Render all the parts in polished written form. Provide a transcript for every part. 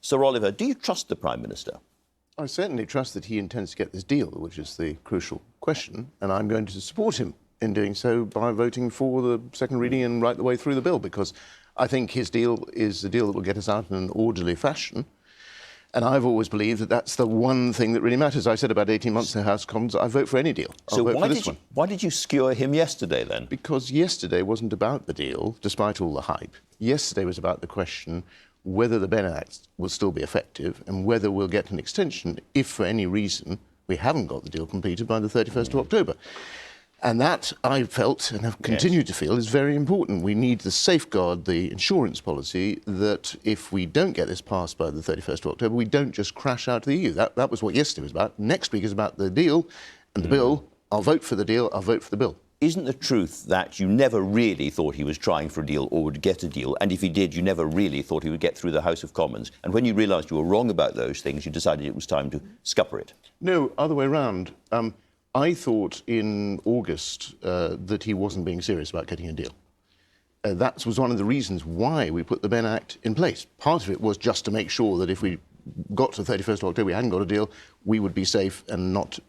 Sir Oliver, do you trust the Prime Minister? I certainly trust that he intends to get this deal, which is the crucial question, and I'm going to support him in doing so by voting for the second reading and right the way through the bill, because I think his deal is the deal that will get us out in an orderly fashion. And I've always believed that that's the one thing that really matters. I said about 18 months in the House of Commons, I vote for any deal. I'll vote for this one. Why did you skewer him yesterday, then? Because yesterday wasn't about the deal, despite all the hype. Yesterday was about the question whether the Benn Act will still be effective and whether we'll get an extension if, for any reason, we haven't got the deal completed by the 31st of October. And that, I felt, and have continued to feel, is very important. We need to safeguard the insurance policy that if we don't get this passed by the 31st of October, we don't just crash out of the EU. That was what yesterday was about. Next week is about the deal and the bill. I'll vote for the deal, I'll vote for the bill. Isn't the truth that you never really thought he was trying for a deal or would get a deal, and if he did, you never really thought he would get through the House of Commons? And when you realised you were wrong about those things, you decided it was time to scupper it? No, other way round. I thought in August that he wasn't being serious about getting a deal. That was one of the reasons why we put the Benn Act in place. Part of it was just to make sure that if we got to the 31st of October, we hadn't got a deal, we would be safe and not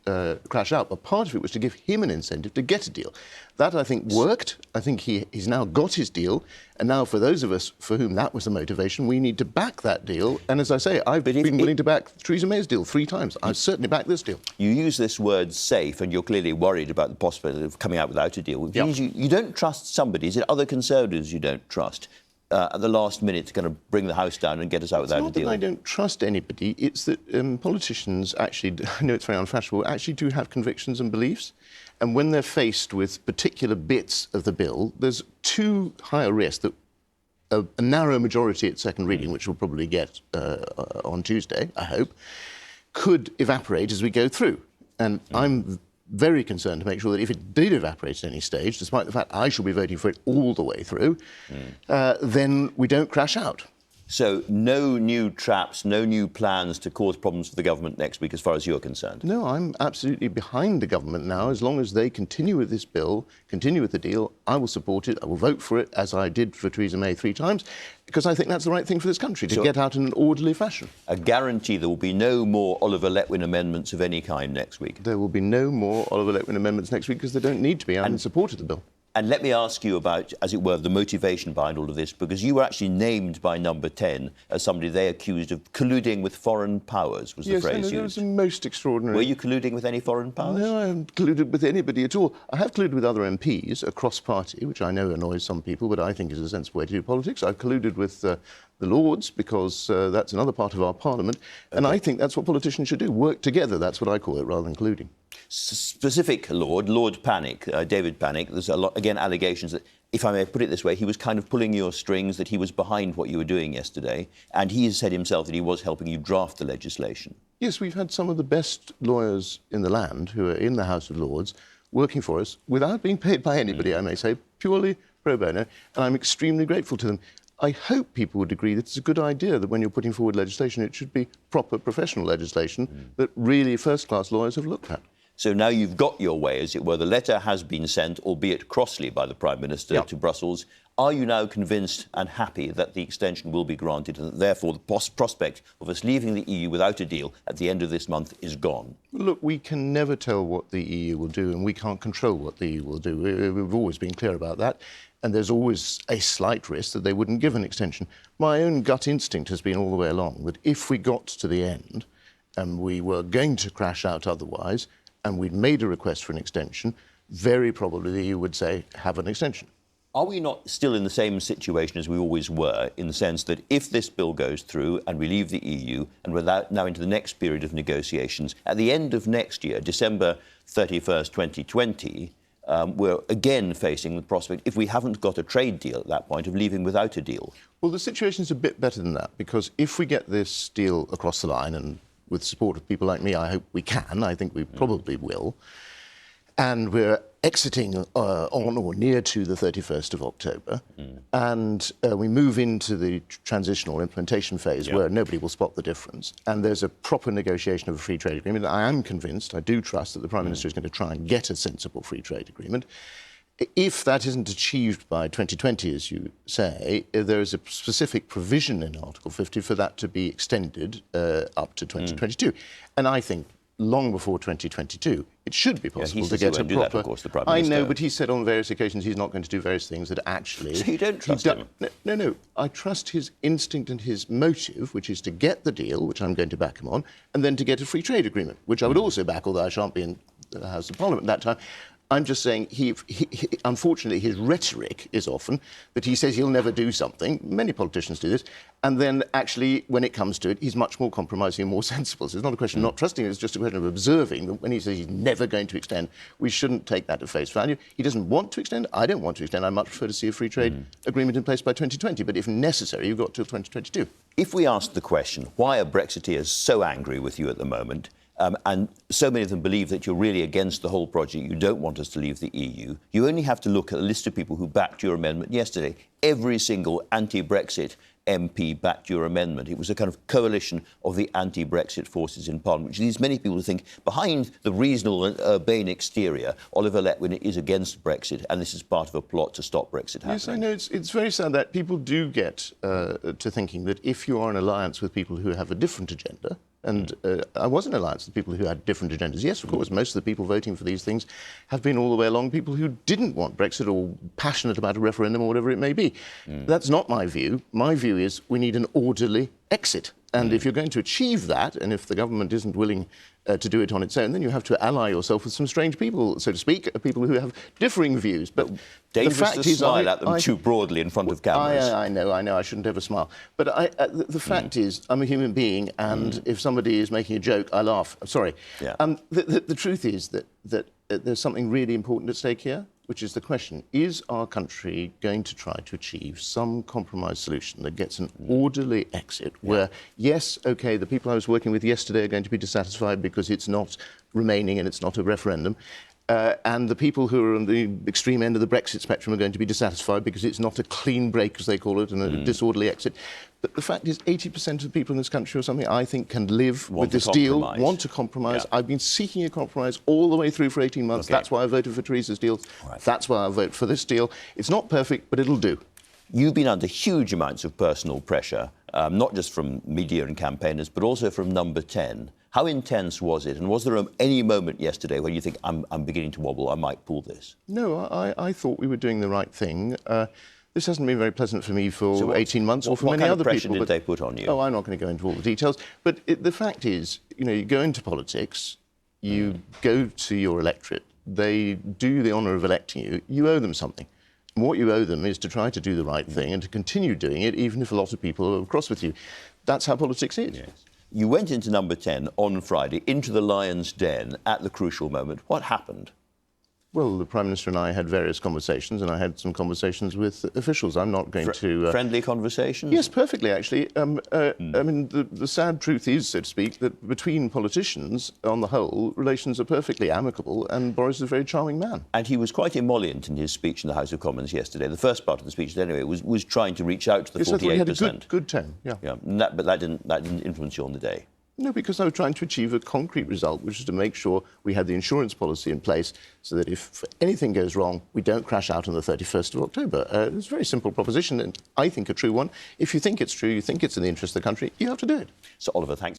crash out. But part of it was to give him an incentive to get a deal. That, I think, worked. I think he's now got his deal. And now for those of us for whom that was the motivation, we need to back that deal. And as I say, I've been willing to back Theresa May's deal 3 times. I've certainly backed this deal. You use this word safe, and you're clearly worried about the possibility of coming out without a deal. Yep. You don't trust somebody. Is it other Conservatives you don't trust? At the last minute to kind of bring the House down and get us out without a deal? It's not that I don't trust anybody, it's that politicians actually, I know it's very unfashionable, actually do have convictions and beliefs. And when they're faced with particular bits of the bill, there's too high a risk that a narrow majority at second reading, which we'll probably get on Tuesday, I hope, could evaporate as we go through. And I'm very concerned to make sure that if it did evaporate at any stage, despite the fact I shall be voting for it all the way through, then we don't crash out. So no new traps, no new plans to cause problems for the government next week as far as you're concerned? No, I'm absolutely behind the government now. As long as they continue with this bill, continue with the deal, I will support it. I will vote for it, as I did for Theresa May 3 times, because I think that's the right thing for this country, to get out in an orderly fashion. A guarantee there will be no more Oliver Letwin amendments of any kind next week? There will be no more Oliver Letwin amendments next week because they don't need to be. I'm in support of the bill. And let me ask you about, as it were, the motivation behind all of this, because you were actually named by Number 10 as somebody they accused of colluding with foreign powers, was the phrase used. Yes, it was the most extraordinary. Were you colluding with any foreign powers? No, I haven't colluded with anybody at all. I have colluded with other MPs across party, which I know annoys some people, but I think is a sensible way to do politics. I've colluded with the Lords, because that's another part of our parliament, and I think that's what politicians should do, work together. That's what I call it, rather than colluding. Specific Lord Panic, David Panic, there's a lot, again, allegations that, if I may put it this way, he was kind of pulling your strings, that he was behind what you were doing yesterday, and he has said himself that he was helping you draft the legislation. Yes, we've had some of the best lawyers in the land who are in the House of Lords working for us without being paid by anybody, I may say, purely pro bono, and I'm extremely grateful to them. I hope people would agree that it's a good idea that when you're putting forward legislation, it should be proper professional legislation that really first-class lawyers have looked at. So now you've got your way, as it were. The letter has been sent, albeit crossly, by the Prime Minister to Brussels. Are you now convinced and happy that the extension will be granted and that, therefore, the prospect of us leaving the EU without a deal at the end of this month is gone? Look, we can never tell what the EU will do, and we can't control what the EU will do. We've always been clear about that. And there's always a slight risk that they wouldn't give an extension. My own gut instinct has been all the way along that if we got to the end and we were going to crash out otherwise, and we'd made a request for an extension, very probably the EU would say, have an extension. Are we not still in the same situation as we always were, in the sense that if this bill goes through and we leave the EU and we're now into the next period of negotiations, at the end of next year, December 31st, 2020, we're again facing the prospect, if we haven't got a trade deal at that point, of leaving without a deal? Well, the situation's a bit better than that, because if we get this deal across the line, and with support of people like me, I hope we can, I think we probably will, and we're exiting on or near to the 31st of October, and we move into the transitional implementation phase where nobody will spot the difference, and there's a proper negotiation of a free trade agreement. I am convinced, I do trust that the Prime Minister is going to try and get a sensible free trade agreement. If that isn't achieved by 2020, as you say, there is a specific provision in Article 50 for that to be extended up to 2022. And I think long before 2022, it should be possible to get a proper... That, of course, the Prime Minister. I know, but he said on various occasions he's not going to do various things that actually... So you don't trust him? No. I trust his instinct and his motive, which is to get the deal, which I'm going to back him on, and then to get a free trade agreement, which I would also back, although I shan't be in the House of Parliament at that time. I'm just saying, unfortunately, his rhetoric is often that he says he'll never do something. Many politicians do this. And then, actually, when it comes to it, he's much more compromising and more sensible. So it's not a question of not trusting him, it's just a question of observing that when he says he's never going to extend, we shouldn't take that at face value. He doesn't want to extend. I don't want to extend. I much prefer to see a free trade agreement in place by 2020. But if necessary, you've got till 2022. If we ask the question, why are Brexiteers so angry with you at the moment, and so many of them believe that you're really against the whole project, you don't want us to leave the EU, you only have to look at the list of people who backed your amendment yesterday. Every single anti-Brexit MP backed your amendment. It was a kind of coalition of the anti-Brexit forces in Parliament, which leads many people to think behind the reasonable and urbane exterior, Oliver Letwin is against Brexit, and this is part of a plot to stop Brexit happening. Yes, I know. It's very sad that people do get to thinking that if you are in alliance with people who have a different agenda, and I was in alliance with people who had different agendas. Yes, of course, most of the people voting for these things have been all the way along people who didn't want Brexit or passionate about a referendum or whatever it may be. That's not my view. My view is we need an orderly exit. And if you're going to achieve that, and if the government isn't willing to do it on its own, then you have to ally yourself with some strange people, so to speak, people who have differing views. But dangerous the fact to is, smile at them too broadly in front of cameras. I know, I shouldn't ever smile. But the fact is, I'm a human being, and if somebody is making a joke, I laugh. I'm sorry. Yeah. The truth is that there's something really important at stake here, which is the question, is our country going to try to achieve some compromise solution that gets an orderly exit where, yes, OK, the people I was working with yesterday are going to be dissatisfied because it's not remaining and it's not a referendum, and the people who are on the extreme end of the Brexit spectrum are going to be dissatisfied because it's not a clean break, as they call it, and a disorderly exit. But the fact is 80% of the people in this country or something, I think, can live with this deal, want to compromise. Yeah. I've been seeking a compromise all the way through for 18 months. Okay. That's why I voted for Theresa's deal. Right. That's why I vote for this deal. It's not perfect, but it'll do. You've been under huge amounts of personal pressure, not just from media and campaigners, but also from Number 10. How intense was it? And was there any moment yesterday where you think, I'm beginning to wobble, I might pull this? No, I thought we were doing the right thing. This hasn't been very pleasant for me for 18 months or for many other people. What kind of pressure did they put on you? Oh, I'm not going to go into all the details. But the fact is, you go into politics, you go to your electorate, they do the honour of electing you, you owe them something. And what you owe them is to try to do the right thing and to continue doing it, even if a lot of people are cross with you. That's how politics is. Yes. You went into Number 10 on Friday, into the lion's den at the crucial moment. What happened? Well, the Prime Minister and I had various conversations, and I had some conversations with officials. I'm not going to... Friendly conversations? Yes, perfectly, actually. I mean, the sad truth is, so to speak, that between politicians, on the whole, relations are perfectly amicable, and Boris is a very charming man. And he was quite emollient in his speech in the House of Commons yesterday. The first part of the speech, anyway, was trying to reach out to the 48%. Yes, I thought he had a good tone, yeah. But that didn't influence you on the day. No, because I was trying to achieve a concrete result, which is to make sure we had the insurance policy in place so that if anything goes wrong, we don't crash out on the 31st of October. It's a very simple proposition, and I think a true one. If you think it's true, you think it's in the interest of the country, you have to do it. So, Oliver, thanks.